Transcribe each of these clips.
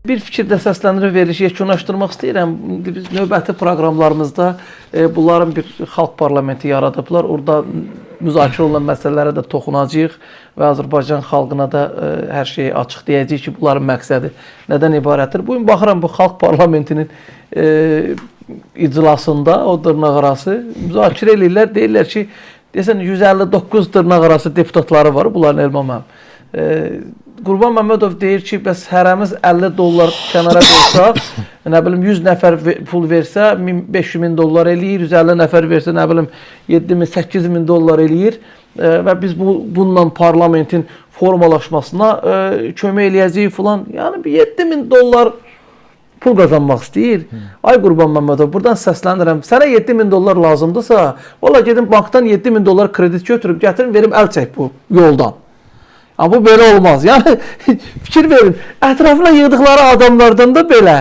Bir fikirdə səsləndirib verilişi yekunlaşdırmaq istəyirəm. Biz növbəti proqramlarımızda bunların bir xalq parlamenti yaradıblar. Orada müzakirə olunan məsələlərə də toxunacağıq və Azərbaycan xalqına da hər şeyi açıq deyəcəyik ki, bunların məqsədi nədən ibarətdir. Bugün baxıram bu xalq parlamentinin iclasında o dırnaqarası müzakirə eləyirlər. Deyirlər ki, desən 159 dırnaqarası deputatları var, bunların Elmam mənim. Qurban Məmmədov deyir ki, bəs hərəmiz $50 kənara qoysaq, nə bilim 100 nəfər pul versə, 500 min dollar eləyir, 150 nəfər versə, nə bilim 7 min, 8 min dollar eləyir və biz bununla parlamentin formalaşmasına kömək eləyəcəyik filan. Yəni 7 min dollar pul qazanmaq istəyir. Ay Qurban Məmmədov, buradan səslənirəm. Sənə 7 min dollar lazımdırsa, valla gedim bankdan 7 min dollar kredit götürüb, gətirin, verim, əl çək bu yoldan. Amma bu belə olmaz. Yəni fikir verin. Ətrafına yığdıqları adamlardan da belə.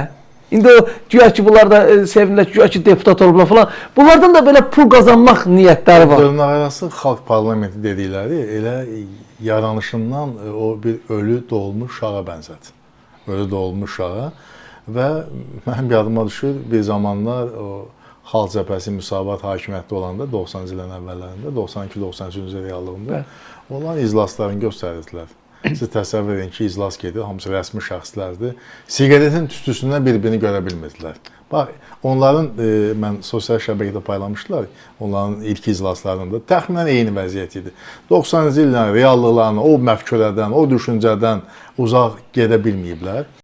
İndi o güya ki bunlar da sevinirlər, güya ki deputat olublar falan. Bunlardan da belə pul qazanmaq niyyətləri var. Dırnaqarası xalq parlamenti dedikləri elə yaranışından o bir ölü doğulmuş uşağa bənzədir. Ölü doğulmuş uşağa və mənim yadıma düşür bir zamanlar o Xalq Cəbhəsi müsavat hakimiyyətdə olanda 90-cı illərin əvvəllərində, 92-93-cü reallığında olan iclaslarını göstərirdilər. Siz təsəvvür edin ki, iclas gedir, hamısı rəsmi şəxslərdir. Siqaretin tüstüsündən bir-birini görə bilmirdilər. Bax, onların, mən sosial şəbəkədə paylamışdılar, onların ilk iclaslarında təxminən eyni vəziyyət idi. 90-cı illərin reallıqlarını o məfkürədən, o düşüncədən uzaq gedə bilməyiblər.